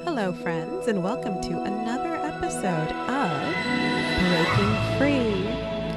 Hello, friends, and welcome to another episode of Breaking Free,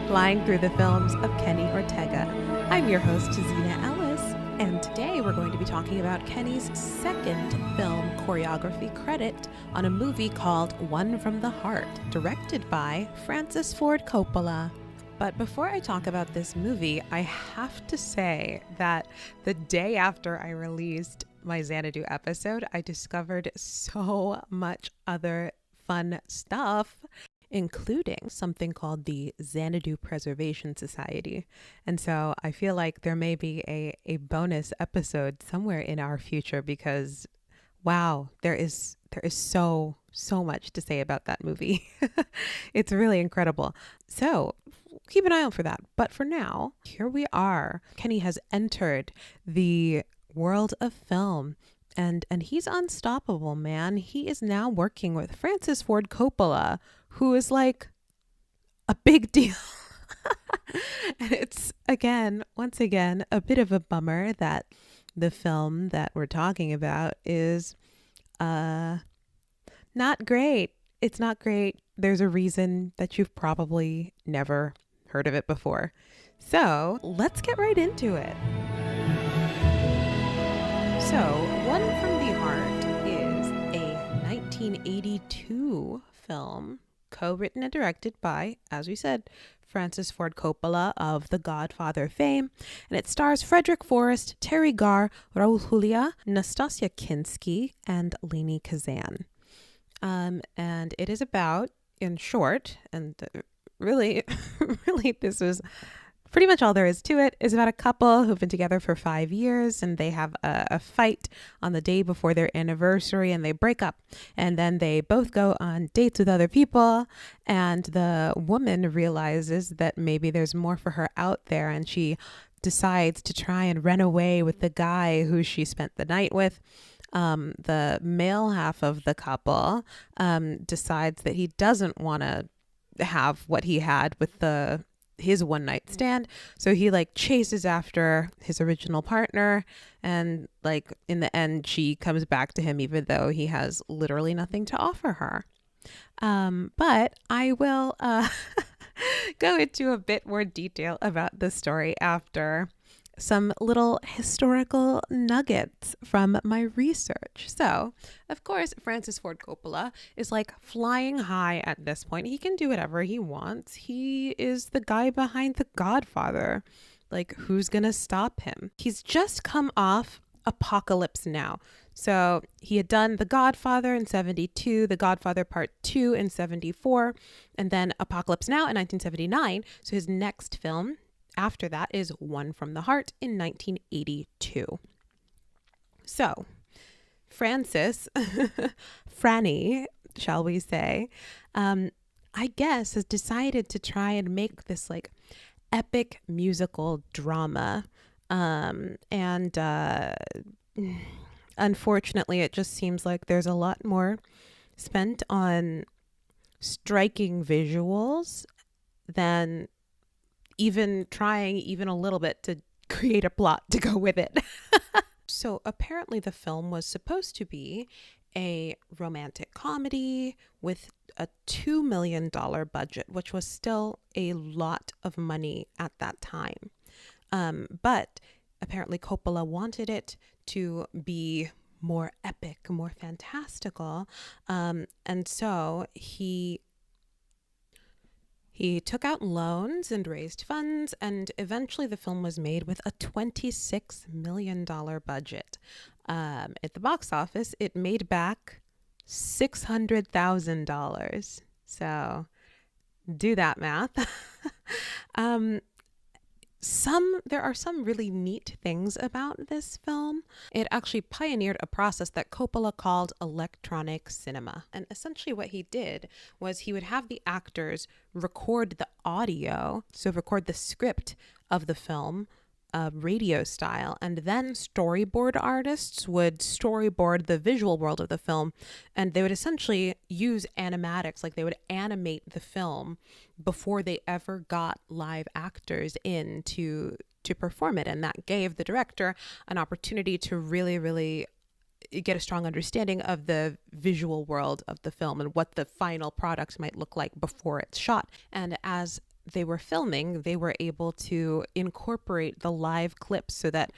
flying through the films of Kenny Ortega. I'm your host, Zena Ellis, and today we're going to be talking about Kenny's second film choreography credit on a movie called One from the Heart, directed by Francis Ford Coppola. But before I talk about this movie, I have to say that the day after I released my Xanadu episode, I discovered so much other fun stuff, including something called the Xanadu Preservation Society. And so I feel like there may be a bonus episode somewhere in our future because, wow, there is so much to say about that movie. It's really incredible. So keep an eye out for that. But for now, here we are. Kenny has entered the world of film and he's unstoppable, man. He is now working with Francis Ford Coppola, who is like a big deal. And it's once again, a bit of a bummer that the film that we're talking about is not great. It's not great. There's a reason that you've probably never heard of it before. So let's get right into it. So, One from the Heart is a 1982 film co-written and directed by, as we said, Francis Ford Coppola of The Godfather fame, and it stars Frederick Forrest, Terry Garr, Raul Julia, Nastasia Kinski, and Leni Kazan. And it is about, in short, and really, this is pretty much all there is to it, is about a couple who've been together for 5 years and they have a fight on the day before their anniversary and they break up. And then they both go on dates with other people. And the woman realizes that maybe there's more for her out there. And she decides to try and run away with the guy who she spent the night with. The male half of the couple decides that he doesn't want to have what he had with his one night stand. So he chases after his original partner, and in the end she comes back to him even though he has literally nothing to offer her. But I will go into a bit more detail about the story after some little historical nuggets from my research. So, of course, Francis Ford Coppola is flying high at this point. He can do whatever he wants. He is the guy behind The Godfather. Who's gonna stop him? He's just come off Apocalypse Now. So he had done The Godfather in 1972, The Godfather Part 2 in 1974, and then Apocalypse Now in 1979. So his next film after that is One from the Heart in 1982. So, Francis, Franny, shall we say, I guess has decided to try and make this epic musical drama. Unfortunately, it just seems like there's a lot more spent on striking visuals than even trying even a little bit to create a plot to go with it. So apparently the film was supposed to be a romantic comedy with a $2 million budget, which was still a lot of money at that time. But apparently Coppola wanted it to be more epic, more fantastical. And so he took out loans and raised funds, and eventually the film was made with a $26 million budget. At the box office, it made back $600,000. So do that math. There are some really neat things about this film. It actually pioneered a process that Coppola called electronic cinema. And essentially what he did was he would have the actors record the audio, so record the script of the film radio style, and then storyboard artists would storyboard the visual world of the film, and they would essentially use animatics, like they would animate the film before they ever got live actors in to perform it. And that gave the director an opportunity to really get a strong understanding of the visual world of the film and what the final product might look like before it's shot. And as they were filming, they were able to incorporate the live clips so that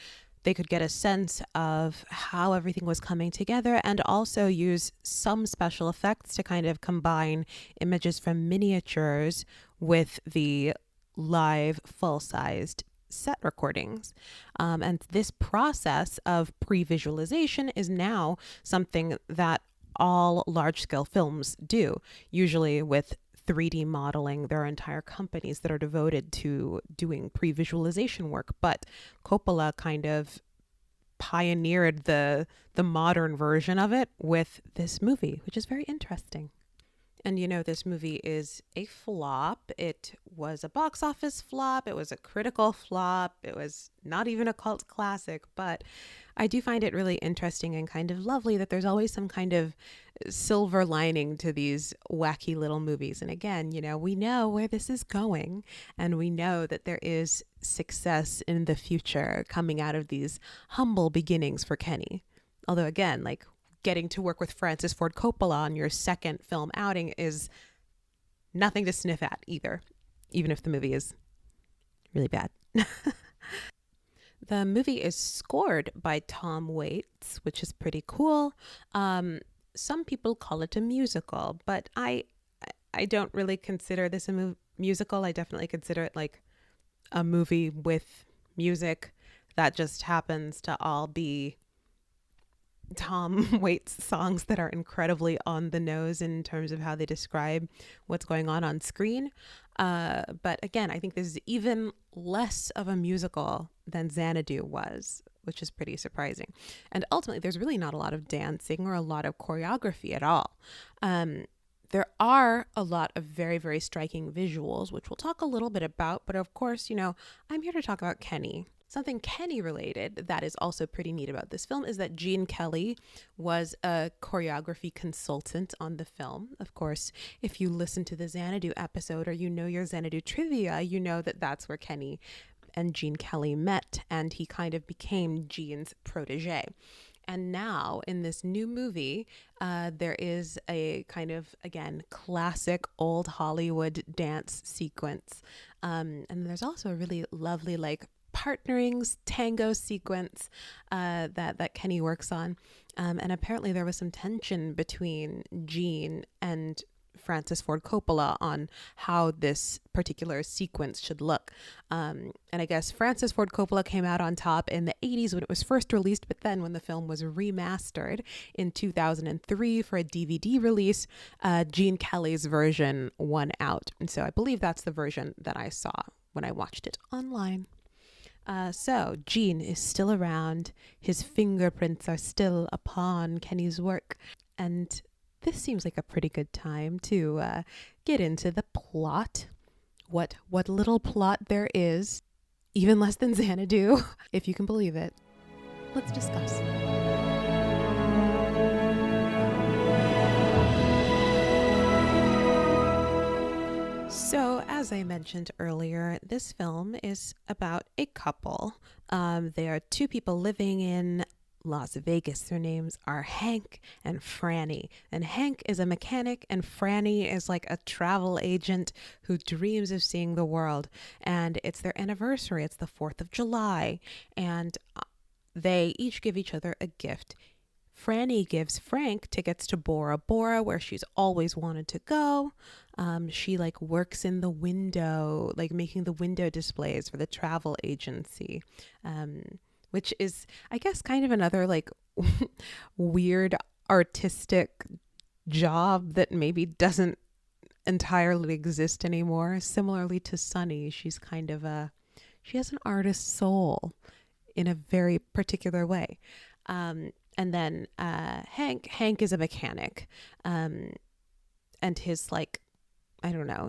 they could get a sense of how everything was coming together, and also use some special effects to kind of combine images from miniatures with the live full-sized set recordings. And this process of pre-visualization is now something that all large-scale films do, usually with 3D modeling. There are entire companies that are devoted to doing pre-visualization work, but Coppola kind of pioneered the modern version of it with this movie, which is very interesting. And this movie is a flop. It was a box office flop. It was a critical flop. It was not even a cult classic. But I do find it really interesting and kind of lovely that there's always some kind of silver lining to these wacky little movies. And again, we know where this is going, and we know that there is success in the future coming out of these humble beginnings for Kenny. Although again, like, getting to work with Francis Ford Coppola on your second film outing is nothing to sniff at either, even if the movie is really bad. The movie is scored by Tom Waits, which is pretty cool. Some people call it a musical, but I don't really consider this a musical. I definitely consider it like a movie with music that just happens to all be Tom Waits songs that are incredibly on the nose in terms of how they describe what's going on screen. But again, I think this is even less of a musical than Xanadu was, which is pretty surprising. And ultimately, there's really not a lot of dancing or a lot of choreography at all. There are a lot of very, very striking visuals, which we'll talk a little bit about. But of course, I'm here to talk about Kenny. Something Kenny related that is also pretty neat about this film is that Gene Kelly was a choreography consultant on the film. Of course, if you listen to the Xanadu episode or your Xanadu trivia, you know that that's where Kenny and Gene Kelly met, and he kind of became Gene's protege. And now in this new movie, there is a kind of, again, classic old Hollywood dance sequence. And there's also a really lovely, partnerings tango sequence that Kenny works on. And apparently there was some tension between Gene and Francis Ford Coppola on how this particular sequence should look. And I guess Francis Ford Coppola came out on top in the 80s when it was first released, but then when the film was remastered in 2003 for a DVD release, Gene Kelly's version won out. And so I believe that's the version that I saw when I watched it online. So Gene is still around. His fingerprints are still upon Kenny's work. And this seems like a pretty good time to get into the plot. What little plot there is, even less than Xanadu, if you can believe it. Let's discuss. So, as I mentioned earlier, this film is about a couple. They are two people living in Las Vegas. Their names are Hank and Franny. And Hank is a mechanic, and Franny is like a travel agent who dreams of seeing the world. And it's their anniversary. It's the 4th of July. And they each give each other a gift. Franny gives Frank tickets to Bora Bora, where she's always wanted to go. She works in the window, making the window displays for the travel agency, which is, I guess, kind of another weird artistic job that maybe doesn't entirely exist anymore. Similarly to Sunny, she's kind of she has an artist's soul in a very particular way. And then Hank is a mechanic, and his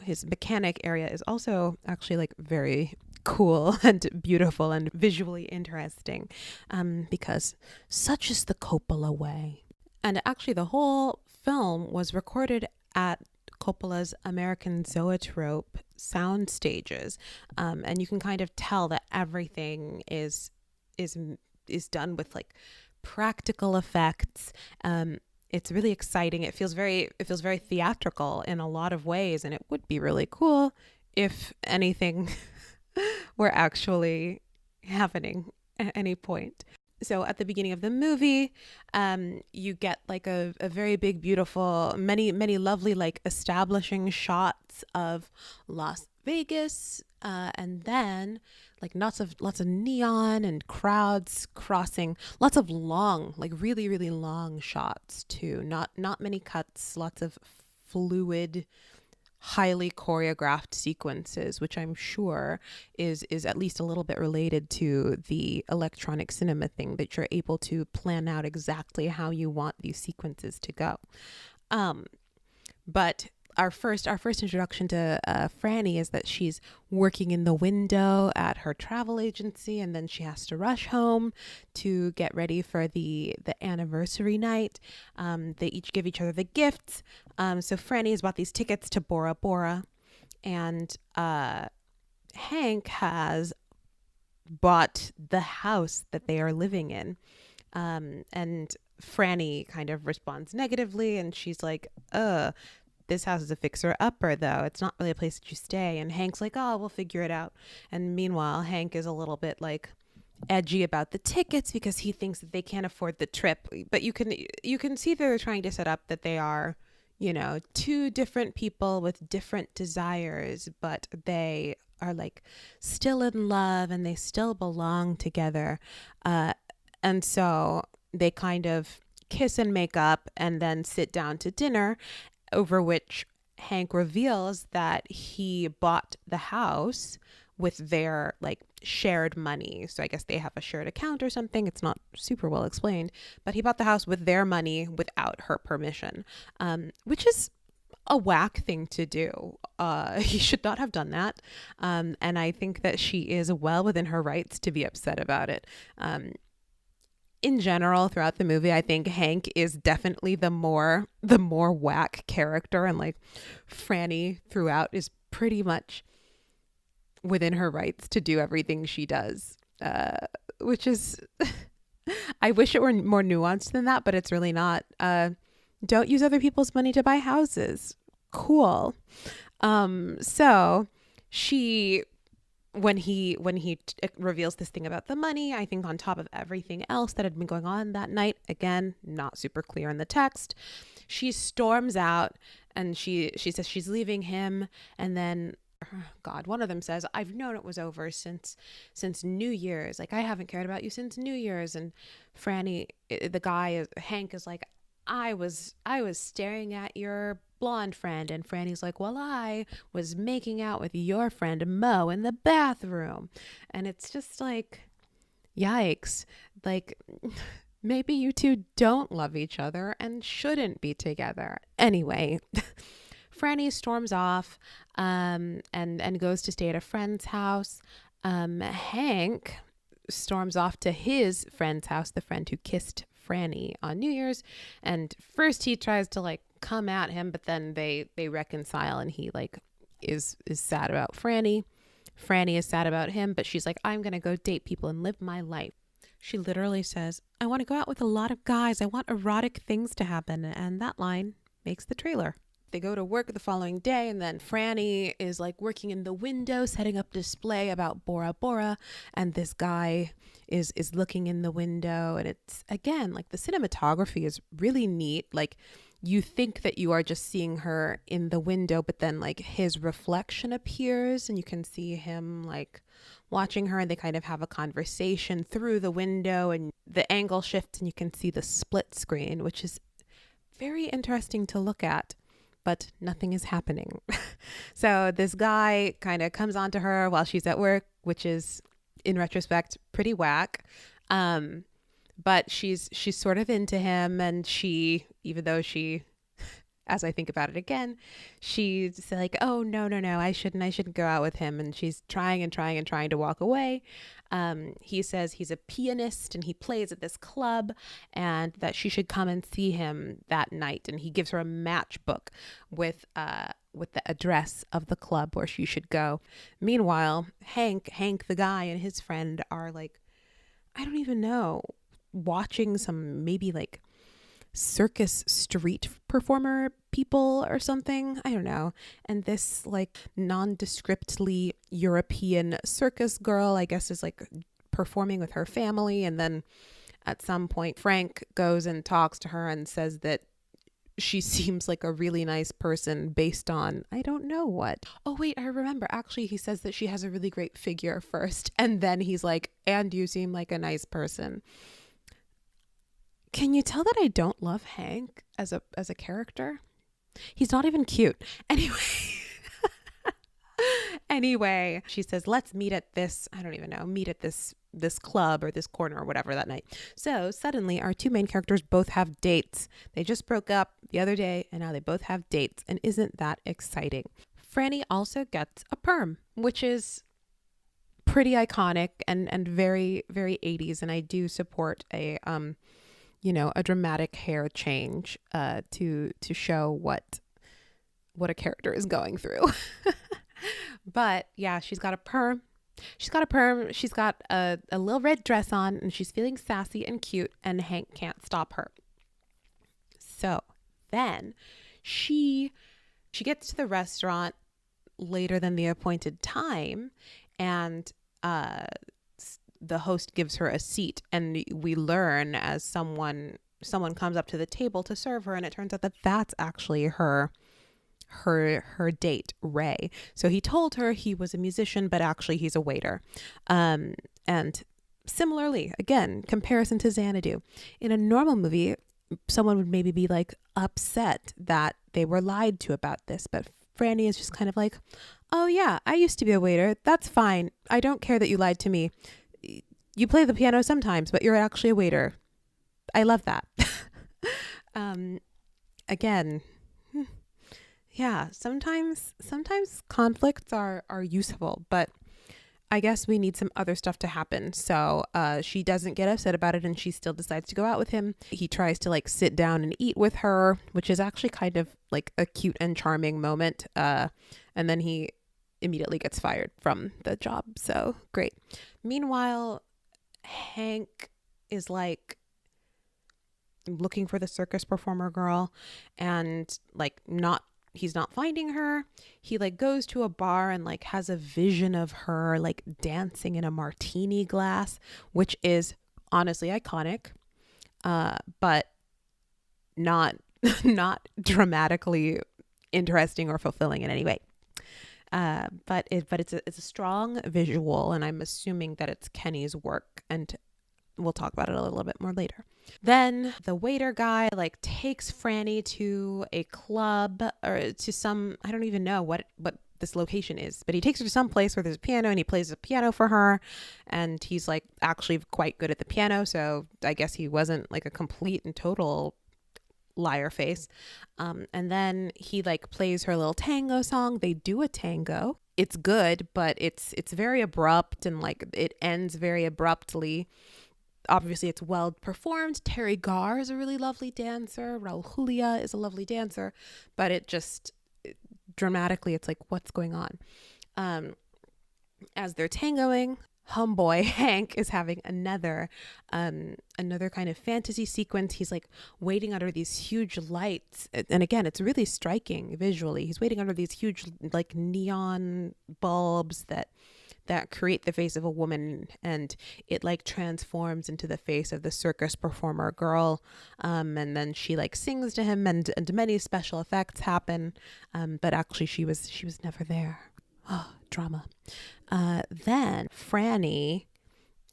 his mechanic area is also actually very cool and beautiful and visually interesting, because such is the Coppola way. And actually, the whole film was recorded at Coppola's American Zoetrope sound stages, and you can kind of tell that everything is done with like practical effects. It's really exciting. It feels very theatrical in a lot of ways, and it would be really cool if anything were actually happening at any point. So at the beginning of the movie, you get like a very big, beautiful, many lovely like establishing shots of Las Vegas, and then like lots of neon and crowds crossing, lots of long, like really long shots too. Not many cuts, lots of fluid, highly choreographed sequences, which I'm sure is at least a little bit related to the electronic cinema thing, that you're able to plan out exactly how you want these sequences to go. But our first introduction to Franny is that she's working in the window at her travel agency, and then she has to rush home to get ready for the anniversary night. They each give each other the gifts. So Franny has bought these tickets to Bora Bora, and Hank has bought the house that they are living in. And Franny kind of responds negatively, and she's like, this house is a fixer-upper, though. It's not really a place that you stay. And Hank's like, oh, we'll figure it out. And meanwhile, Hank is a little bit like edgy about the tickets because he thinks that they can't afford the trip. But you can see they're trying to set up that they are, you know, two different people with different desires, but they are like still in love and they still belong together. And so they kind of kiss and make up and then sit down to dinner, over which Hank reveals that he bought the house with their like shared money. So I guess they have a shared account or something. It's not super well explained, but he bought the house with their money without her permission, which is a whack thing to do. He should not have done that. And I think that she is well within her rights to be upset about it. In general, throughout the movie, I think Hank is definitely the more whack character, and like Franny throughout is pretty much within her rights to do everything she does, which is I wish it were more nuanced than that, but it's really not. Don't use other people's money to buy houses. Cool. So she, when he reveals this thing about the money, I think on top of everything else that had been going on that night, again, not super clear in the text, she storms out and she says she's leaving him. And then, God, one of them says, I've known it was over since New Year's. Like, I haven't cared about you since New Year's. And Franny, the guy, Hank, is like, I was staring at your blonde friend. And Franny's like, well, I was making out with your friend Mo in the bathroom. And it's just like, yikes. Like, maybe you two don't love each other and shouldn't be together. Anyway, Franny storms off and goes to stay at a friend's house. Hank storms off to his friend's house, the friend who kissed Franny on New Year's. And first he tries to like come at him, but then they reconcile, and he like is sad about Franny. Franny is sad about him, but she's like, I'm gonna go date people and live my life. She literally says, I want to go out with a lot of guys. I want erotic things to happen. And that line makes the trailer. They go to work the following day, and then Franny is like working in the window, setting up display about Bora Bora, and this guy is looking in the window, and it's, again, like the cinematography is really neat. Like, you think that you are just seeing her in the window, but then like his reflection appears and you can see him like watching her, and they kind of have a conversation through the window, and the angle shifts and you can see the split screen, which is very interesting to look at. But nothing is happening. So this guy kind of comes onto her while she's at work, which is, in retrospect, pretty whack. But she's sort of into him, and she, even though she as I think about it again, she's like, oh, no, I shouldn't go out with him. And she's trying to walk away. He says he's a pianist and he plays at this club and that she should come and see him that night. And he gives her a matchbook with the address of the club where she should go. Meanwhile, Hank, the guy, and his friend are like, I don't even know, watching some maybe like circus street performer people or something. I don't know. And this like nondescriptly European circus girl, I guess, is like performing with her family. And then at some point, Frank goes and talks to her and says that she seems like a really nice person based on, I don't know what. Oh, wait, I remember. Actually, he says that she has a really great figure first. And then he's like, and you seem like a nice person. Can you tell that I don't love Hank as a character? He's not even cute. Anyway, she says, let's meet at this, I don't even know, this club or this corner or whatever that night. So suddenly our two main characters both have dates. They just broke up the other day and now they both have dates. And isn't that exciting? Franny also gets a perm, which is pretty iconic and very, very 80s. And I do support a dramatic hair change to show what a character is going through. But yeah, she's got a perm. She's got a little red dress on and she's feeling sassy and cute and Hank can't stop her. So then she gets to the restaurant later than the appointed time and the host gives her a seat and we learn as someone comes up to the table to serve her and it turns out that that's actually her date, Ray. So he told her he was a musician, but actually he's a waiter. And similarly, again, comparison to Xanadu. In a normal movie, someone would maybe be like upset that they were lied to about this, but Franny is just kind of like, oh yeah, I used to be a waiter. That's fine. I don't care that you lied to me. You play the piano sometimes, but you're actually a waiter. I love that. Again, yeah, sometimes conflicts are useful, but I guess we need some other stuff to happen. So she doesn't get upset about it and she still decides to go out with him. He tries to like sit down and eat with her, which is actually kind of like a cute and charming moment. And then he immediately gets fired from the job. So great. Meanwhile, Hank is like looking for the circus performer girl and like he's not finding her. He like goes to a bar and like has a vision of her like dancing in a martini glass, which is honestly iconic, but not dramatically interesting or fulfilling in any way. But it's a strong visual, and I'm assuming that it's Kenny's work, and we'll talk about it a little bit more later. Then the waiter guy like takes Franny to a club or to some, I don't even know what this location is, but he takes her to some place where there's a piano and he plays a piano for her, and he's like actually quite good at the piano, so I guess he wasn't like a complete and total liar face. And then he like plays her little tango song. They do a tango. It's good, but it's very abrupt and like it ends very abruptly. Obviously it's well performed. Terry Garr is a really lovely dancer. Raul Julia is a lovely dancer, but dramatically it's like, what's going on? As they're tangoing, homeboy Hank is having another kind of fantasy sequence. He's like waiting under these huge lights, and again it's really striking visually. He's waiting under these huge like neon bulbs that create the face of a woman, and it like transforms into the face of the circus performer girl, and then she like sings to him, and many special effects happen, but actually she was never there. Oh, drama. Then Franny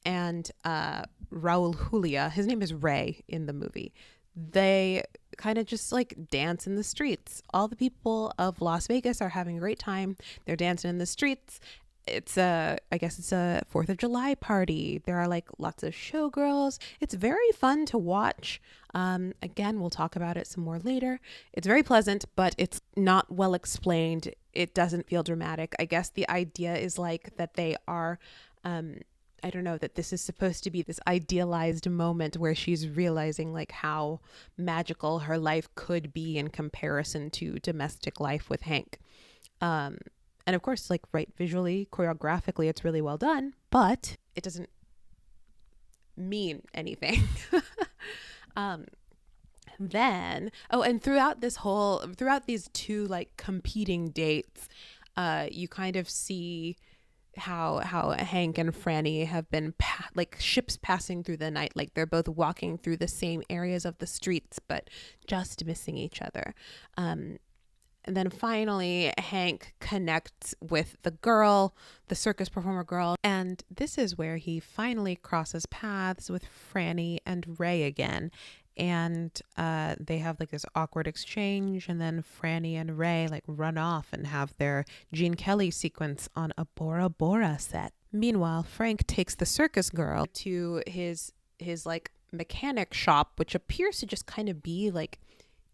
and Raul Julia, his name is Ray in the movie, they kind of just like dance in the streets. All the people of Las Vegas are having a great time. They're dancing in the streets. I guess it's a 4th of July party. There are like lots of showgirls. It's very fun to watch. Again, we'll talk about it some more later. It's very pleasant, but it's not well explained. It doesn't feel dramatic. I guess the idea is like that they are, I don't know, that this is supposed to be this idealized moment where she's realizing like how magical her life could be in comparison to domestic life with Hank. And of course, like, right, visually, choreographically, it's really well done, but it doesn't mean anything. And throughout these two like competing dates, you kind of see how Hank and Franny have been like ships passing through the night. Like they're both walking through the same areas of the streets, but just missing each other. And then finally, Hank connects with the girl, the circus performer girl. And this is where he finally crosses paths with Franny and Ray again. And they have like this awkward exchange. And then Franny and Ray like run off and have their Gene Kelly sequence on a Bora Bora set. Meanwhile, Frank takes the circus girl to his like mechanic shop, which appears to just kind of be like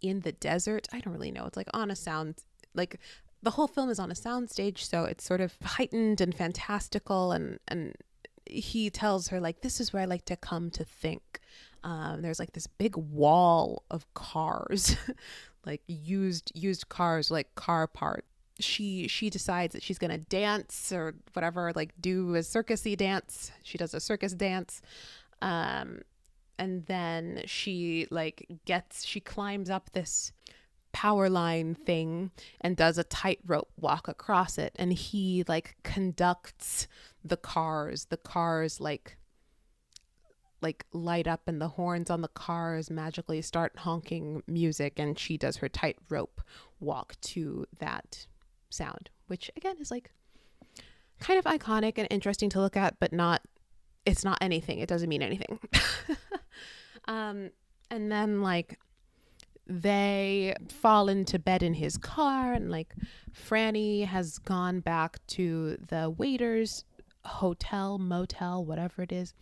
in the desert. I don't really know. It's like on a sound, like the whole film is on a sound stage, so it's sort of heightened and fantastical, and he tells her like, this is where I like to come to think. There's like this big wall of cars like used cars, like car parts. She decides that she's gonna dance or whatever, like do a circusy dance. She does a circus dance. And then she climbs up this power line thing and does a tightrope walk across it. And he like conducts the cars like light up, and the horns on the cars magically start honking music. And she does her tightrope walk to that sound, which again is like kind of iconic and interesting to look at, but it's not anything. It doesn't mean anything. And then like they fall into bed in his car, and like Franny has gone back to the waiter's hotel, motel, whatever it is.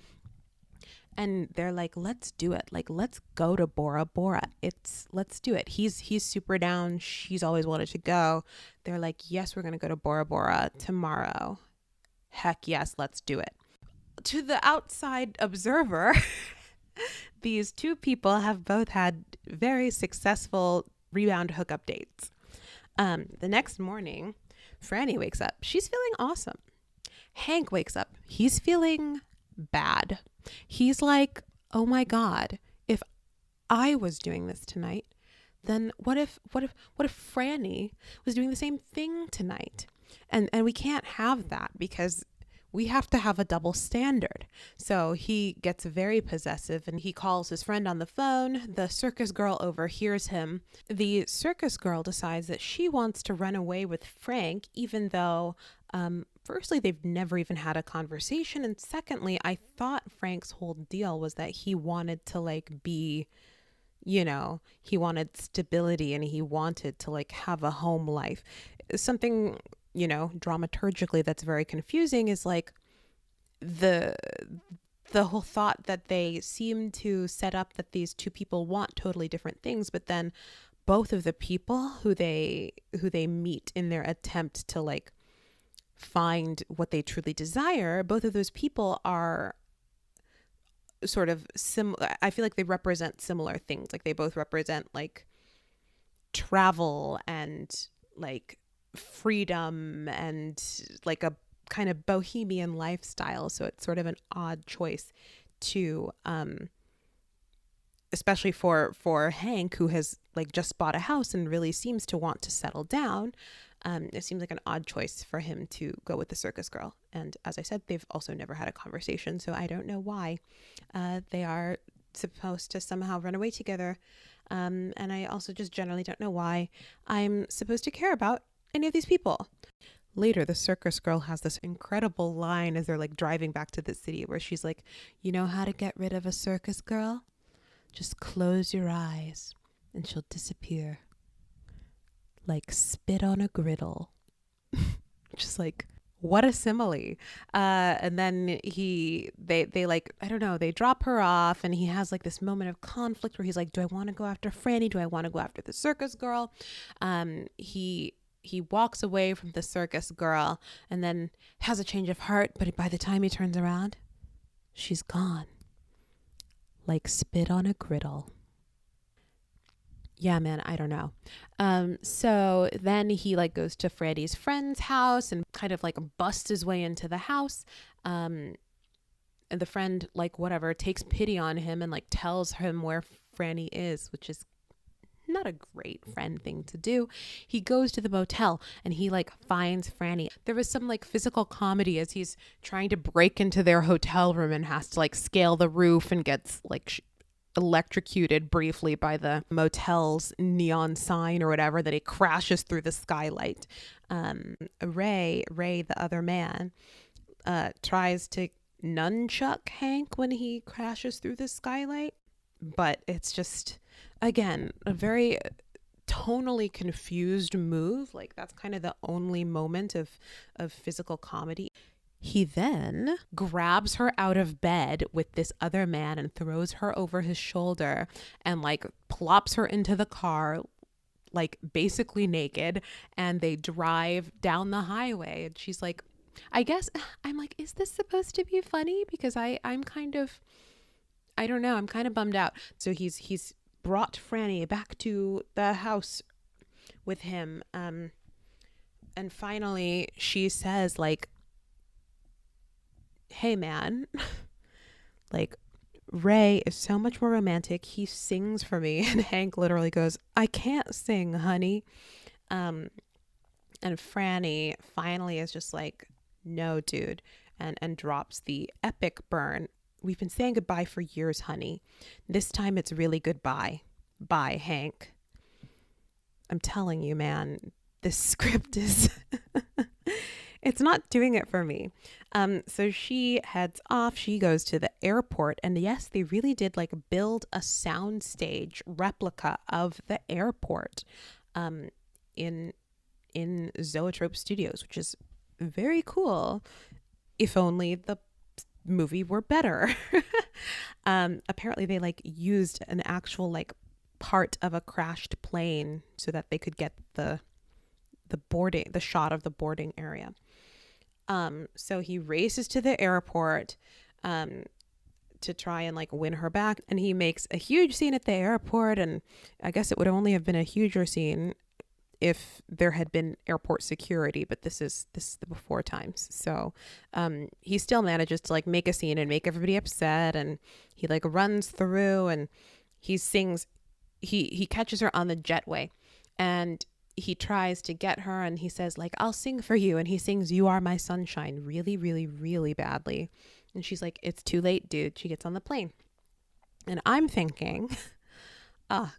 And they're like, let's do it. Like, let's go to Bora Bora. Let's do it. He's super down. She's always wanted to go. They're like, yes, we're going to go to Bora Bora tomorrow. Heck yes, let's do it. To the outside observer, these two people have both had very successful rebound hookup dates. The next morning, Franny wakes up. She's feeling awesome. Hank wakes up. He's feeling bad. He's like, oh my God, if I was doing this tonight, then what if Franny was doing the same thing tonight? And we can't have that, because we have to have a double standard. So he gets very possessive and he calls his friend on the phone. The circus girl overhears him. The circus girl decides that she wants to run away with Frank, even though, firstly, they've never even had a conversation. And secondly, I thought Frank's whole deal was that he wanted to like be, he wanted stability and he wanted to like have a home life. Something, dramaturgically that's very confusing is like the whole thought that they seem to set up that these two people want totally different things, but then both of the people who they meet in their attempt to like find what they truly desire, both of those people are sort of similar. I feel like they represent similar things. Like they both represent like travel and like freedom and like a kind of bohemian lifestyle. So it's sort of an odd choice to especially for Hank, who has like just bought a house and really seems to want to settle down. It seems like an odd choice for him to go with the circus girl. And as I said, they've also never had a conversation, so I don't know why they are supposed to somehow run away together. And I also just generally don't know why I'm supposed to care about any of these people. Later, the circus girl has this incredible line as they're like driving back to the city where she's like, you know how to get rid of a circus girl? Just close your eyes and she'll disappear. Like spit on a griddle. Just like, What a simile. And then they like, I don't know, they drop her off and he has like this moment of conflict where he's like, do I want to go after Franny? Do I want to go after the circus girl? He walks away from the circus girl and then has a change of heart. But by the time he turns around, she's gone. Like spit on a griddle. Yeah, man, I don't know. So then he like goes to Franny's friend's house and kind of like busts his way into the house. And the friend, like whatever, takes pity on him and like tells him where Franny is, which is not a great friend thing to do. He goes to the motel and he like finds Franny. There was some like physical comedy as he's trying to break into their hotel room and has to like scale the roof and gets like electrocuted briefly by the motel's neon sign or whatever, that he crashes through the skylight. Ray, the other man, tries to nunchuck Hank when he crashes through the skylight, but it's just, again, a very tonally confused move. Like that's kind of the only moment of physical comedy. He then grabs her out of bed with this other man and throws her over his shoulder and like plops her into the car, like basically naked, and they drive down the highway. And she's like, I guess, I'm like, is this supposed to be funny? Because I'm kind of, I don't know, I'm kind of bummed out. So he's brought Franny back to the house with him. And finally she says like, hey man, like Ray is so much more romantic. He sings for me. And Hank literally goes, I can't sing, honey. And Franny finally is just like, no, dude, and drops the epic burn. We've been saying goodbye for years, honey. This time it's really goodbye. Bye, Hank. I'm telling you, man, this script is it's not doing it for me. So she heads off. She goes to the airport. And yes, they really did like build a soundstage replica of the airport in Zoetrope Studios, which is very cool. If only the movie were better. Apparently they like used an actual like part of a crashed plane so that they could get the shot of the boarding area. So he races to the airport to try and like win her back, and he makes a huge scene at the airport. And I guess it would only have been a huger scene if there had been airport security, but this is the before times. So he still manages to like make a scene and make everybody upset, and he like runs through and he sings. He catches her on the jetway, and he tries to get her, and he says like, I'll sing for you. And he sings You Are My Sunshine really, really, really badly. And she's like, it's too late, dude. She gets on the plane. And I'm thinking,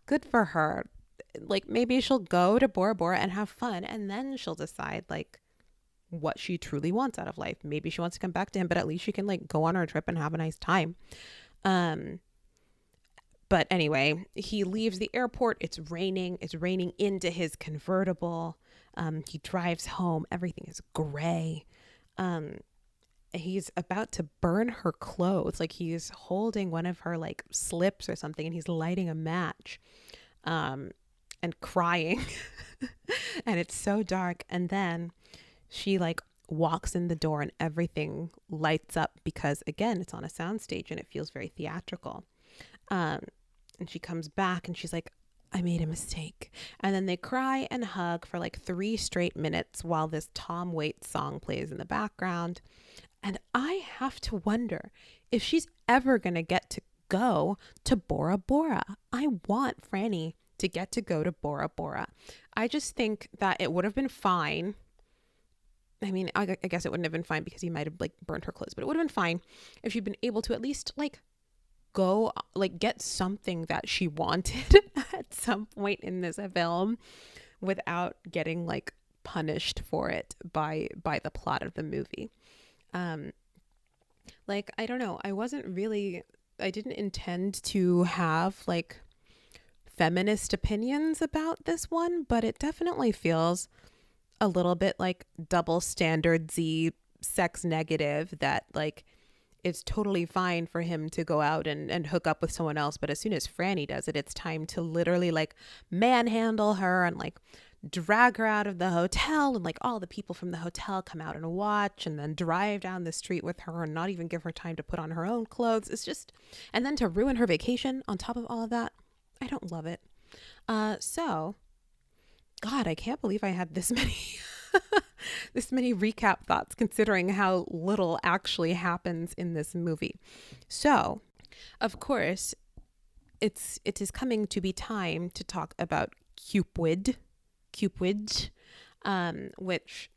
good for her. Like maybe she'll go to Bora Bora and have fun, and then she'll decide like what she truly wants out of life. Maybe she wants to come back to him, but at least she can like go on her trip and have a nice time. But anyway, he leaves the airport. It's raining into his convertible. He drives home. Everything is gray. He's about to burn her clothes. Like he's holding one of her like slips or something, and he's lighting a match and crying. And it's so dark. And then she like walks in the door and everything lights up because, again, it's on a soundstage and it feels very theatrical. And she comes back and she's like, I made a mistake. And then they cry and hug for like 3 straight minutes while this Tom Waits song plays in the background. And I have to wonder if she's ever going to get to go to Bora Bora. I want Franny to get to go to Bora Bora. I just think that it would have been fine. I mean, I guess it wouldn't have been fine because he might have like burnt her clothes, but it would have been fine if she'd been able to at least like go like get something that she wanted at some point in this film without getting like punished for it by the plot of the movie. Like, I don't know, I didn't intend to have like feminist opinions about this one, but it definitely feels a little bit like double standardsy, sex negative, that like it's totally fine for him to go out and hook up with someone else. But as soon as Franny does it, it's time to literally like manhandle her and like drag her out of the hotel. And like all the people from the hotel come out and watch, and then drive down the street with her and not even give her time to put on her own clothes. It's just, and then to ruin her vacation on top of all of that. I don't love it. So, God, I can't believe I had this many this many recap thoughts, considering how little actually happens in this movie. So, of course, it is coming to be time to talk about Cupid, which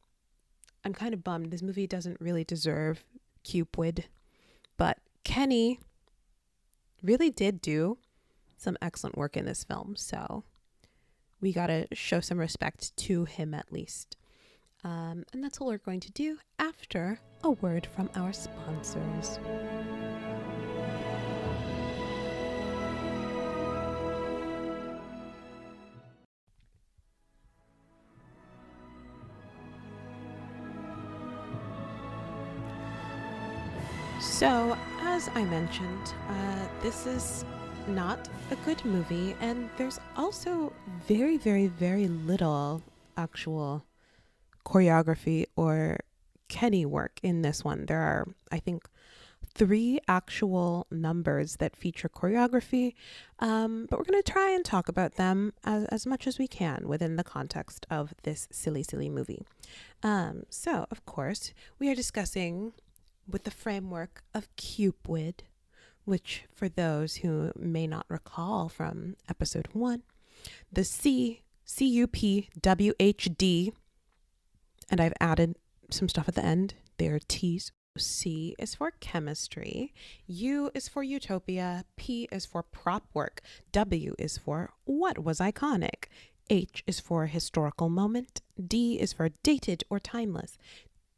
I'm kind of bummed. This movie doesn't really deserve Cupid, but Kenny really did do some excellent work in this film, so we gotta show some respect to him at least. And that's what we're going to do after a word from our sponsors. So, as I mentioned, this is not a good movie, and there's also very, very, very little actual choreography or Kenny work in this one. There are, I think, 3 actual numbers that feature choreography, but we're going to try and talk about them as much as we can within the context of this silly, silly movie. So, of course, we are discussing with the framework of Cupid, which, for those who may not recall from episode 1, the CUPWHD, and I've added some stuff at the end. There are T's. C is for chemistry. U is for utopia. P is for prop work. W is for what was iconic. H is for historical moment. D is for dated or timeless.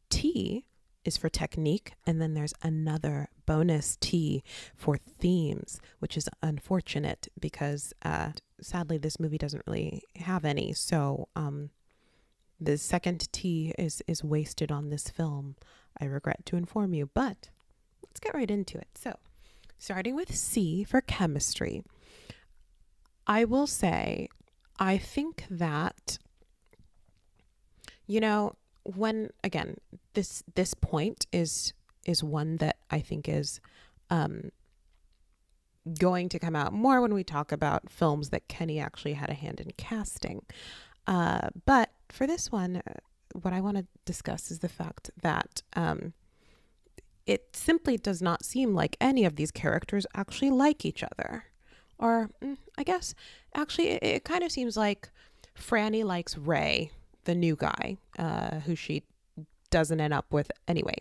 T is for technique. And then there's another bonus T for themes, which is unfortunate because sadly this movie doesn't really have any. So the second T is wasted on this film, I regret to inform you, but let's get right into it. So, starting with C for chemistry, I will say, I think that, when, again, this point is one that I think is going to come out more when we talk about films that Kenny actually had a hand in casting. But for this one, what I want to discuss is the fact that it simply does not seem like any of these characters actually like each other. Or I guess, actually, it kind of seems like Franny likes Ray, the new guy, who she doesn't end up with anyway.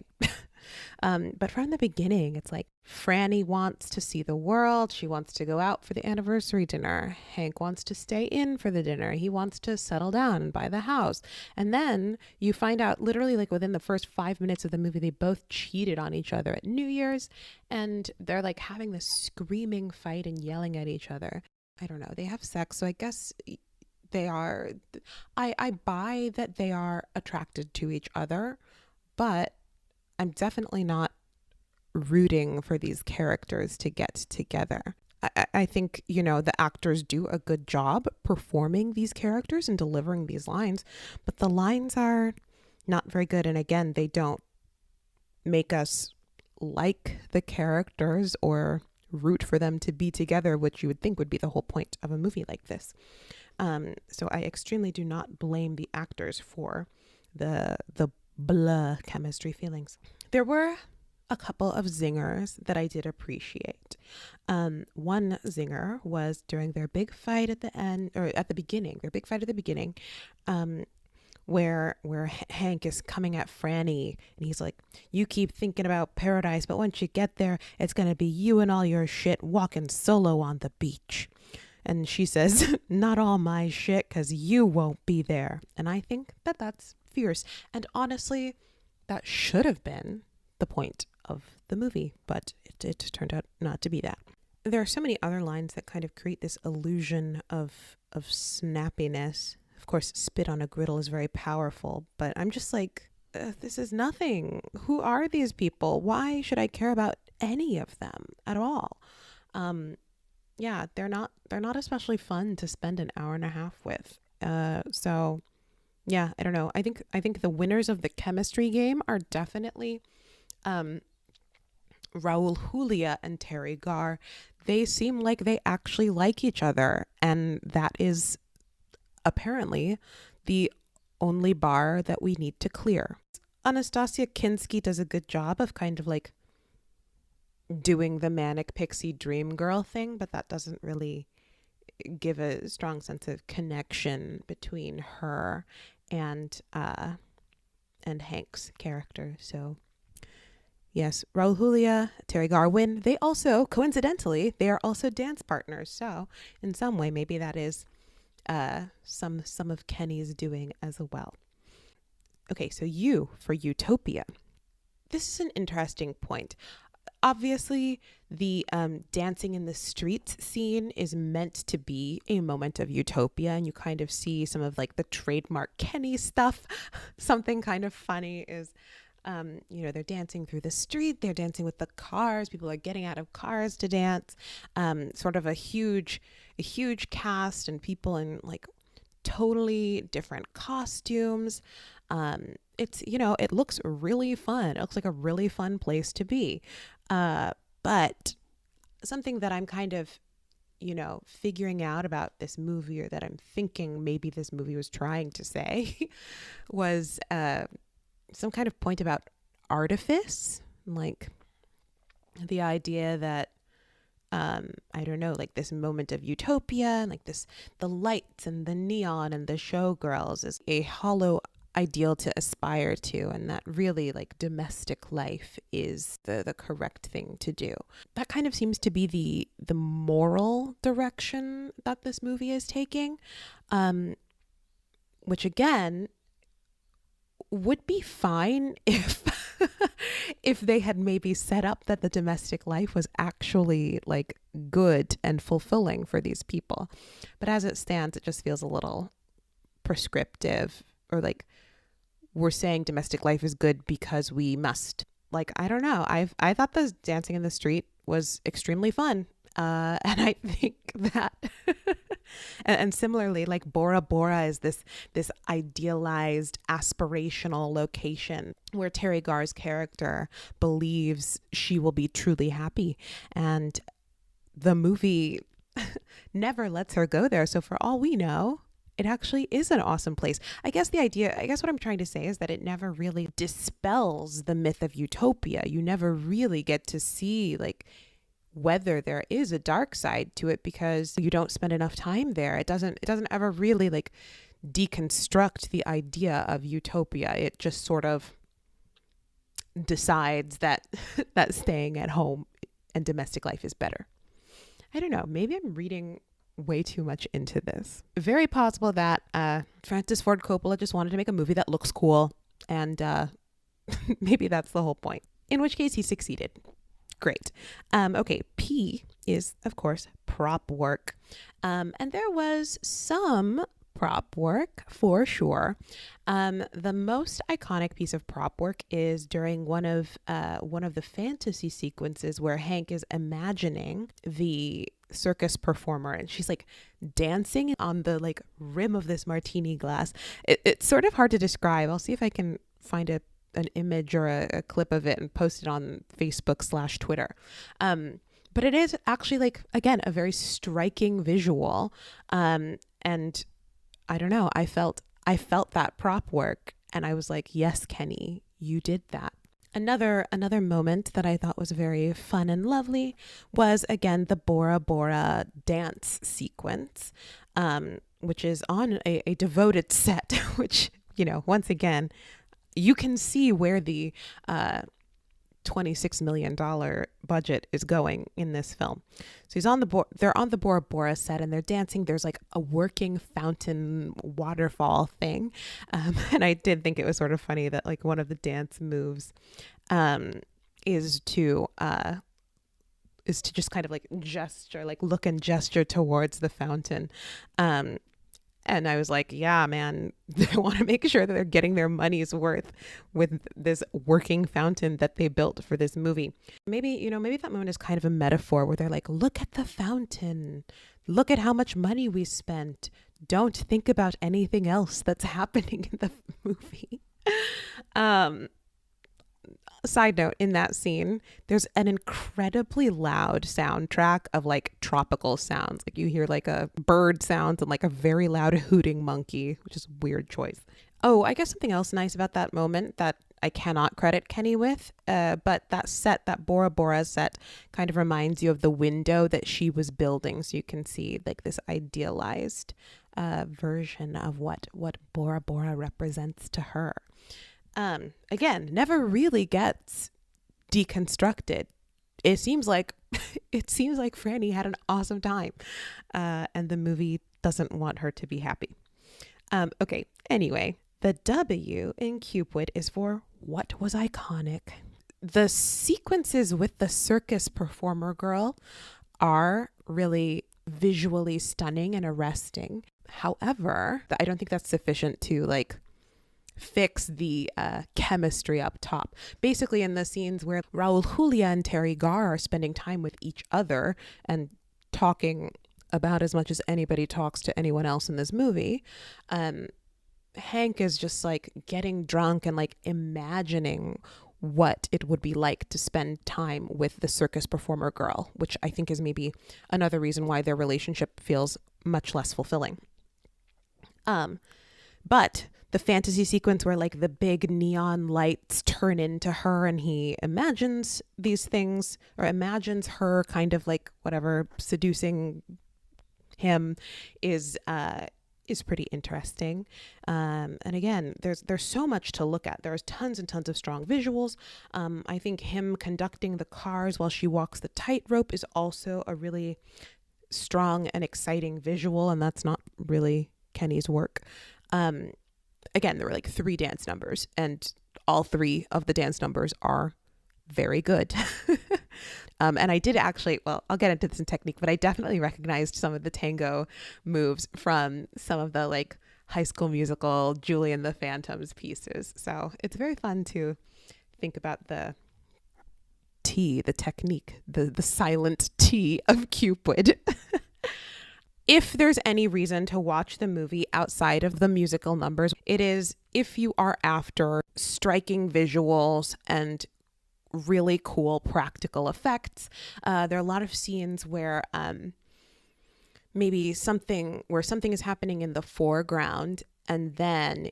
But from the beginning, it's like Franny wants to see the world. She wants to go out for the anniversary dinner. Hank wants to stay in for the dinner. He wants to settle down and buy the house. And then you find out literally like within the first 5 minutes of the movie, they both cheated on each other at New Year's. And they're like having this screaming fight and yelling at each other. I don't know. They have sex. So I guess they are, I buy that they are attracted to each other, but I'm definitely not rooting for these characters to get together. I think, the actors do a good job performing these characters and delivering these lines, but the lines are not very good. And again, they don't make us like the characters or root for them to be together, which you would think would be the whole point of a movie like this. So I extremely do not blame the actors for the blah chemistry feelings. There were a couple of zingers that I did appreciate. One zinger was during their big fight at the end, or at the beginning, where Hank is coming at Franny and he's like, you keep thinking about paradise, but once you get there, it's going to be you and all your shit walking solo on the beach. And she says, not all my shit, because you won't be there. And I think that that's fierce. And honestly, that should have been the point of the movie, but it turned out not to be that. There are so many other lines that kind of create this illusion of snappiness, of course, spit on a griddle is very powerful, but I'm just like, this is nothing. Who are these people? Why should I care about any of them at all? Yeah, they're not especially fun to spend an hour and a half with. So yeah, I don't know. I think the winners of the chemistry game are definitely um Raul Julia and Terry Garr. They seem like they actually like each other, and that is apparently the only bar that we need to clear. Anastasia Kinski does a good job of kind of like doing the manic pixie dream girl thing, but that doesn't really give a strong sense of connection between her and Hank's character. So yes, Raul Julia, Terry Garwin, they also, coincidentally, they are also dance partners. So in some way, maybe that is some of Kenny's doing as well. Okay, so for Utopia. This is an interesting point. Obviously, the dancing in the streets scene is meant to be a moment of utopia, and you kind of see some of like the trademark Kenny stuff. Something kind of funny is, they're dancing through the street, they're dancing with the cars, people are getting out of cars to dance. Sort of a huge cast and people in like totally different costumes. It looks really fun. It looks like a really fun place to be. But something that I'm kind of, figuring out about this movie, or that I'm thinking maybe this movie was trying to say, was some kind of point about artifice, like the idea that I don't know, like this moment of utopia and like the lights and the neon and the showgirls is a hollow ideal to aspire to, and that really like domestic life is the correct thing to do. That kind of seems to be the moral direction that this movie is taking, which again would be fine if if they had maybe set up that the domestic life was actually like good and fulfilling for these people. But as it stands, it just feels a little prescriptive, or like we're saying domestic life is good because we must. Like, I don't know. I thought the dancing in the street was extremely fun. And I think that, and similarly, like Bora Bora is this idealized aspirational location where Terry Garr's character believes she will be truly happy, and the movie never lets her go there. So for all we know, it actually is an awesome place. I guess what I'm trying to say is that it never really dispels the myth of utopia. You never really get to see like whether there is a dark side to it, because you don't spend enough time there. It doesn't ever really like deconstruct the idea of utopia. It just sort of decides that that staying at home and domestic life is better. I don't know, maybe I'm reading way too much into this. Very possible that Francis Ford Coppola just wanted to make a movie that looks cool, and maybe that's the whole point, in which case he succeeded. Great. Okay, P is, of course, prop work. And there was some prop work for sure. The most iconic piece of prop work is during one of the fantasy sequences where Hank is imagining the circus performer, and she's like dancing on the like rim of this martini glass. It's sort of hard to describe. I'll see if I can find an image or a clip of it and post it on Facebook/Twitter. But it is actually like, again, a very striking visual. And I don't know, I felt that prop work, and I was like, yes, Kenny, you did that. Another moment that I thought was very fun and lovely was, again, the Bora Bora dance sequence, which is on a devoted set, which, once again, you can see where the $26 million budget is going in this film. So they're on the Bora Bora set, and they're dancing. There's like a working fountain waterfall thing. And I did think it was sort of funny that like one of the dance moves is to just kind of like gesture, like look and gesture towards the fountain. And And I was like, yeah, man, they want to make sure that they're getting their money's worth with this working fountain that they built for this movie. Maybe, maybe that moment is kind of a metaphor where they're like, look at the fountain. Look at how much money we spent. Don't think about anything else that's happening in the movie. Side note, in that scene, there's an incredibly loud soundtrack of like tropical sounds. Like you hear like a bird sounds and like a very loud hooting monkey, which is a weird choice. Oh, I guess something else nice about that moment that I cannot credit Kenny with, but that set, that Bora Bora set, kind of reminds you of the window that she was building. So you can see like this idealized version of what Bora Bora represents to her. Again, never really gets deconstructed. It seems like Franny had an awesome time, and the movie doesn't want her to be happy. Okay. Anyway, the W in Cupid is for what was iconic. The sequences with the circus performer girl are really visually stunning and arresting. However, I don't think that's sufficient to like fix the chemistry up top. Basically, in the scenes where Raul Julia and Terry Garr are spending time with each other and talking about as much as anybody talks to anyone else in this movie, Hank is just like getting drunk and like imagining what it would be like to spend time with the circus performer girl, which I think is maybe another reason why their relationship feels much less fulfilling. But the fantasy sequence where like the big neon lights turn into her and he imagines these things, or imagines her kind of like whatever seducing him, is pretty interesting. And again, there's so much to look at. There's tons and tons of strong visuals. I think him conducting the cars while she walks the tightrope is also a really strong and exciting visual, and that's not really Kenny's work. Again, there were like 3 dance numbers, and all 3 of the dance numbers are very good. And I did actually, well, I'll get into this in technique, but I definitely recognized some of the tango moves from some of the like High School Musical, Julie and the Phantoms pieces. So it's very fun to think about the technique, the silent T of Cupid. If there's any reason to watch the movie outside of the musical numbers, it is if you are after striking visuals and really cool practical effects. There are a lot of scenes where maybe something is happening in the foreground, and then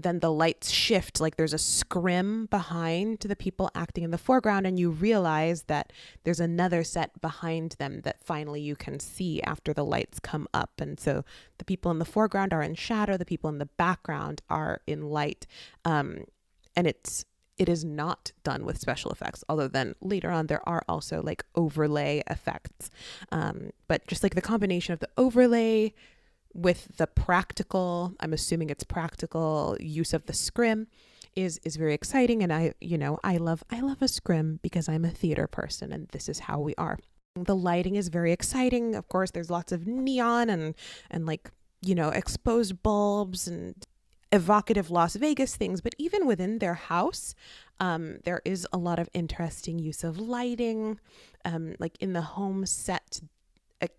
the lights shift, like there's a scrim behind the people acting in the foreground, and you realize that there's another set behind them that finally you can see after the lights come up. And so the people in the foreground are in shadow, the people in the background are in light. And it is not done with special effects, although then later on there are also like overlay effects. But just like the combination of the overlay with the practical, I'm assuming it's practical use of the scrim is very exciting. And I love a scrim because I'm a theater person and this is how we are. The lighting is very exciting. Of course, there's lots of neon and like, exposed bulbs and evocative Las Vegas things. But even within their house, there is a lot of interesting use of lighting. Like in the home set,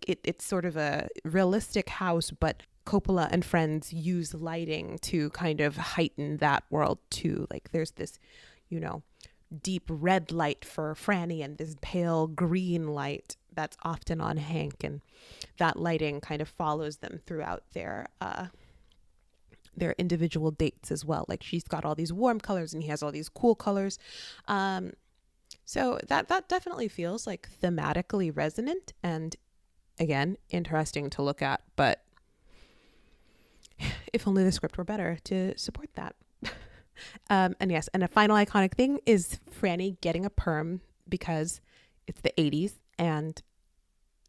it's sort of a realistic house, but Coppola and friends use lighting to kind of heighten that world too. Like there's this, deep red light for Franny and this pale green light that's often on Hank, and that lighting kind of follows them throughout their individual dates as well. Like she's got all these warm colors and he has all these cool colors. So that definitely feels like thematically resonant and, again, interesting to look at, but if only the script were better to support that. And yes, and a final iconic thing is Franny getting a perm because it's the 80s and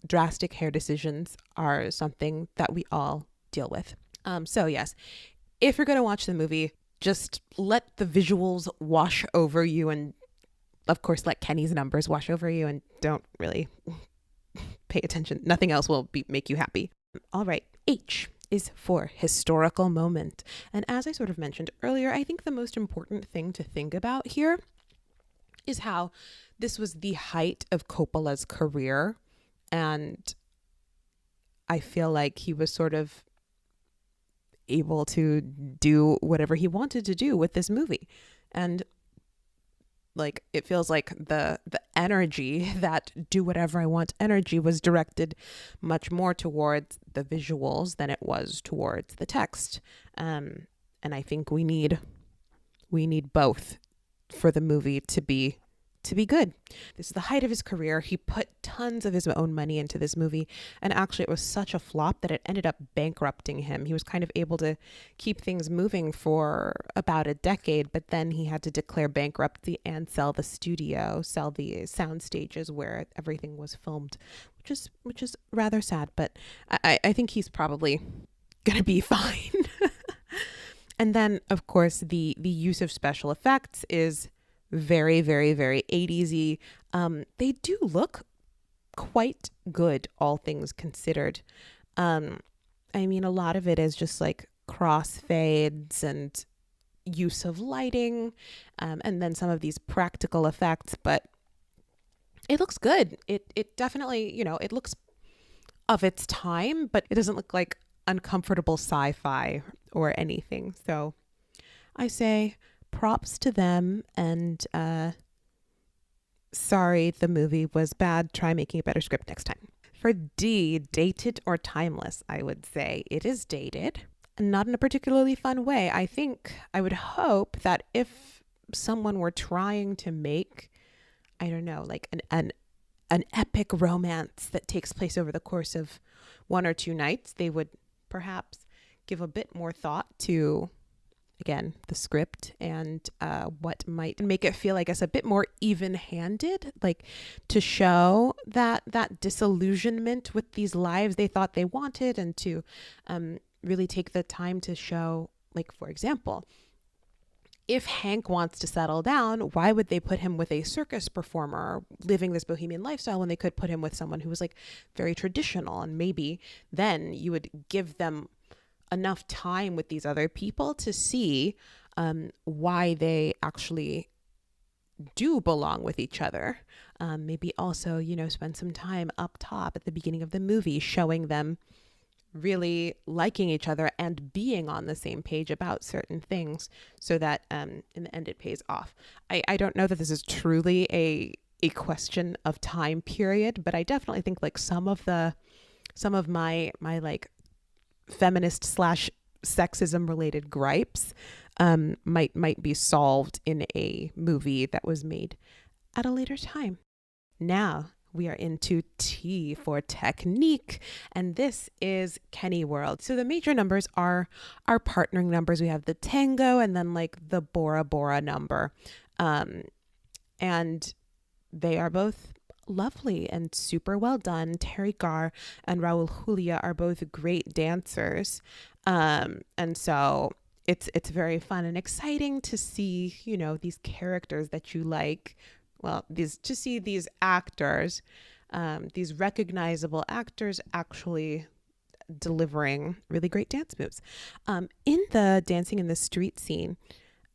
drastic hair decisions are something that we all deal with. So yes, if you're going to watch the movie, just let the visuals wash over you, and of course let Kenny's numbers wash over you, and don't really pay attention. Nothing else will make you happy. All right. H is for historical moment. And as I sort of mentioned earlier, I think the most important thing to think about here is how this was the height of Coppola's career. And I feel like he was sort of able to do whatever he wanted to do with this movie. And like, it feels like the energy, that do whatever I want energy, was directed much more towards the visuals than it was towards the text. And I think we need both for the movie to be good. This is the height of his career. He put tons of his own money into this movie, and actually it was such a flop that it ended up bankrupting him. He was kind of able to keep things moving for about a decade, but then he had to declare bankruptcy and sell the studio, sell the sound stages where everything was filmed, which is rather sad, but I think he's probably gonna be fine. And then, of course, the use of special effects is very, very, very 80s-y. They do look quite good, all things considered. I mean, a lot of it is just like crossfades and use of lighting, and then some of these practical effects, but it looks good. It definitely, it looks of its time, but it doesn't look like uncomfortable sci-fi or anything. So I say props to them, and sorry the movie was bad. Try making a better script next time. For D, dated or timeless, I would say it is dated, and not in a particularly fun way. I would hope that if someone were trying to make, I don't know, like an epic romance that takes place over the course of 1 or 2 nights, they would perhaps give a bit more thought to, again, the script and what might make it feel, I guess, a bit more even-handed, like to show that disillusionment with these lives they thought they wanted, and to really take the time to show, like, for example, if Hank wants to settle down, why would they put him with a circus performer living this bohemian lifestyle when they could put him with someone who was like very traditional? And maybe then you would give them enough time with these other people to see why they actually do belong with each other. Maybe also, spend some time up top at the beginning of the movie showing them really liking each other and being on the same page about certain things, so that in the end it pays off. I don't know that this is truly a question of time period, but I definitely think like some of my like feminist / sexism related gripes might be solved in a movie that was made at a later time. Now we are into T for technique, and this is Kenny World. So the major numbers are our partnering numbers. We have the tango and then like the Bora Bora number, and they are both lovely and super well done. Terry Garr and Raul Julia are both great dancers, and so it's very fun and exciting to see these characters that you like. Well, to see these actors, these recognizable actors, actually delivering really great dance moves. In the dancing in the street scene,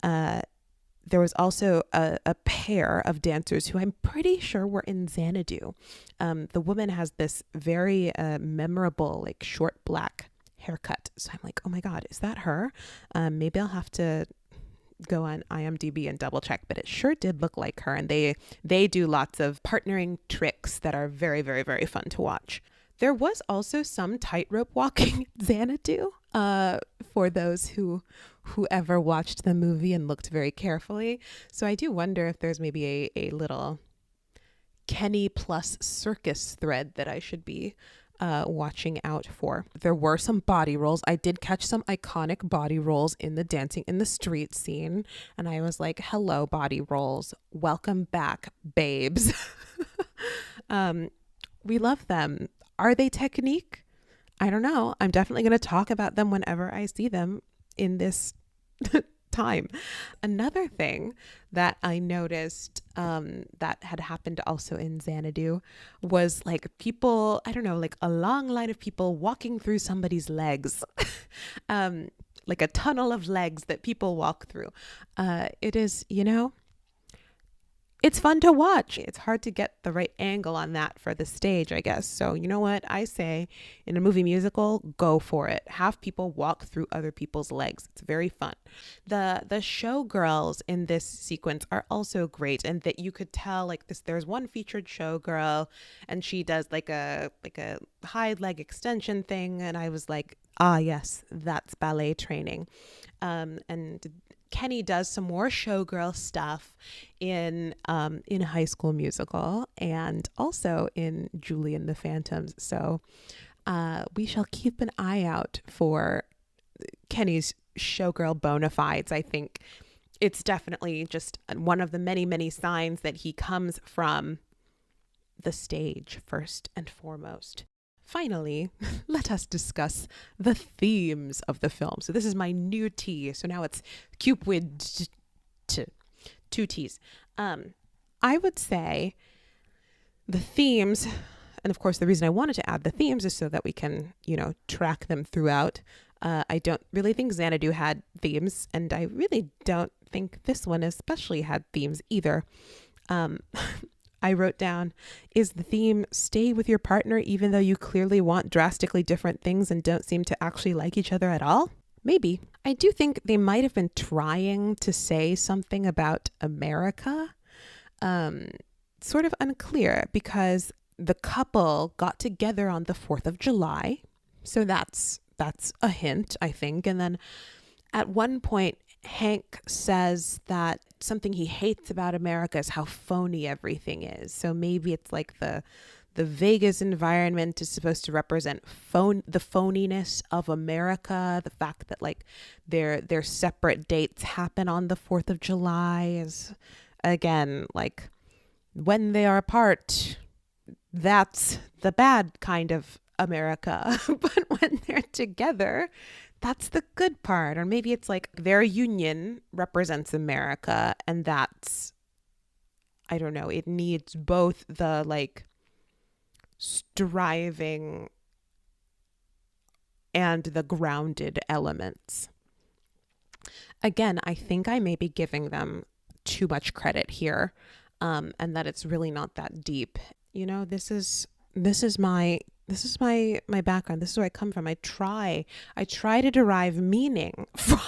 there was also a pair of dancers who I'm pretty sure were in Xanadu. The woman has this very memorable, like, short black haircut. So I'm like, oh my God, is that her? Maybe I'll have to go on IMDb and double check, but it sure did look like her. And they do lots of partnering tricks that are very, very, very fun to watch. There was also some tightrope walking Xanadu for those who ever watched the movie and looked very carefully. So I do wonder if there's maybe a little Kenny plus circus thread that I should be watching out for. There were some body rolls. I did catch some iconic body rolls in the dancing in the street scene, and I was like, hello, body rolls, welcome back, babes. We love them. Are they technique? I don't know. I'm definitely going to talk about them whenever I see them in this time. Another thing that I noticed that had happened also in Xanadu was like people, I don't know, like a long line of people walking through somebody's legs. Like a tunnel of legs that people walk through. It is, it's fun to watch. It's hard to get the right angle on that for the stage, I guess. So, you know what I say in a movie musical, go for it. Have people walk through other people's legs. It's very fun. The showgirls in this sequence are also great, and that you could tell like this. There's one featured showgirl, and she does like a high leg extension thing, and I was like, ah, yes, that's ballet training. And Kenny does some more showgirl stuff in High School Musical and also in Julie and the Phantoms. So we shall keep an eye out for Kenny's showgirl bona fides. I think it's definitely just one of the many, many signs that he comes from the stage first and foremost. Finally, let us discuss the themes of the film. So this is my new T. So now it's Cupid, two T's. I would say the themes, and of course the reason I wanted to add the themes is so that we can, track them throughout. I don't really think Xanadu had themes, and I really don't think this one especially had themes either. I wrote down, is the theme stay with your partner even though you clearly want drastically different things and don't seem to actually like each other at all? Maybe. I do think they might have been trying to say something about America. Sort of unclear because the couple got together on the 4th of July. So that's a hint, I think. And then at one point, Hank says that something he hates about America is how phony everything is. So maybe it's like the Vegas environment is supposed to represent the phoniness of America. The fact that like their separate dates happen on the 4th of July is, again, like when they are apart, that's the bad kind of America. But when they're together, that's the good part. Or maybe it's like their union represents America, and that's, I don't know, it needs both the like striving and the grounded elements. Again, I think I may be giving them too much credit here, and that it's really not that deep. This is my background. This is where I come from. I try to derive meaning from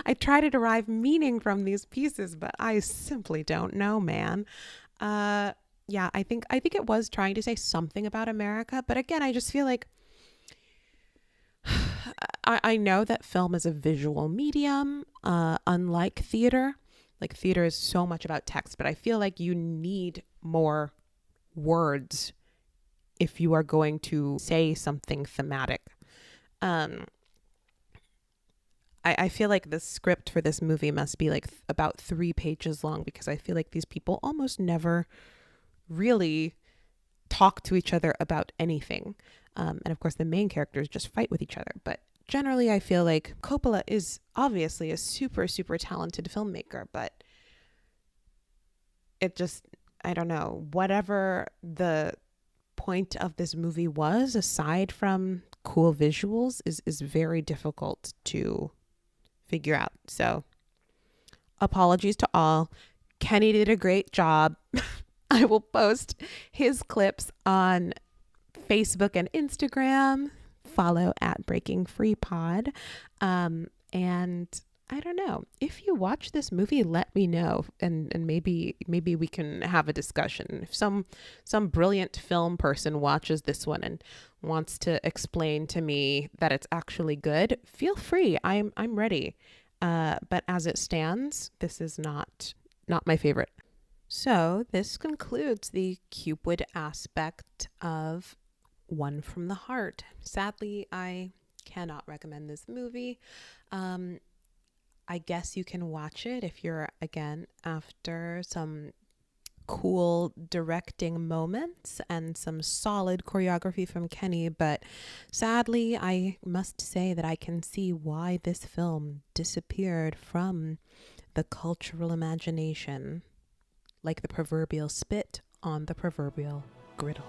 I try to derive meaning from these pieces, but I simply don't know, man. Yeah, I think it was trying to say something about America, but again, I just feel like I know that film is a visual medium, unlike theater. Like theater is so much about text, but I feel like you need more words if you are going to say something thematic. I feel like the script for this movie must be like about 3 pages long, because I feel like these people almost never really talk to each other about anything. And of course the main characters just fight with each other. But generally I feel like Coppola is obviously a super, super talented filmmaker, but it just, I don't know, whatever the point of this movie was, aside from cool visuals, is very difficult to figure out. So apologies to all. Kenny did a great job. I will post his clips on Facebook and Instagram. Follow at Breaking Free Pod. And I don't know, if you watch this movie, let me know, and maybe we can have a discussion. If some brilliant film person watches this one and wants to explain to me that it's actually good, feel free. I'm ready. But as it stands, this is not my favorite. So this concludes the Cupid aspect of One from the Heart. Sadly, I cannot recommend this movie. I guess you can watch it if you're, again, after some cool directing moments and some solid choreography from Kenny, but sadly, I must say that I can see why this film disappeared from the cultural imagination, like the proverbial spit on the proverbial griddle.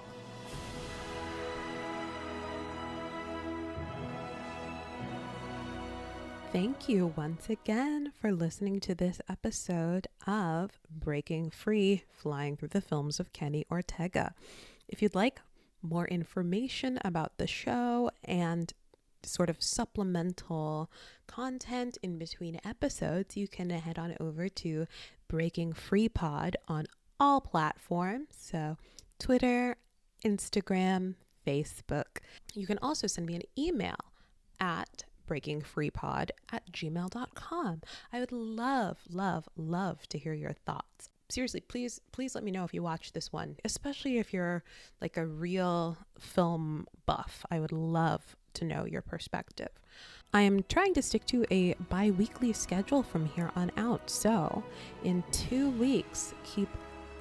Thank you once again for listening to this episode of Breaking Free, Flying Through the Films of Kenny Ortega. If you'd like more information about the show and sort of supplemental content in between episodes, you can head on over to Breaking Free Pod on all platforms. So Twitter, Instagram, Facebook. You can also send me an email at breakingfreepod@gmail.com. I would love to hear your thoughts. Seriously, please let me know if you watch this one, especially if you're like a real film buff. I would love to know your perspective. I am trying to stick to a bi-weekly schedule from here on out. So in 2 weeks, keep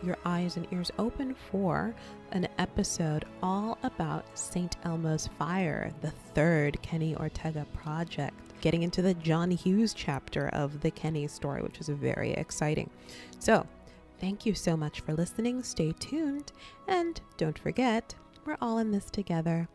your eyes and ears open for an episode all about St. Elmo's Fire, the third Kenny Ortega project, getting into the John Hughes chapter of the Kenny story, which is very exciting. So thank you so much for listening. Stay tuned, and don't forget, we're all in this together.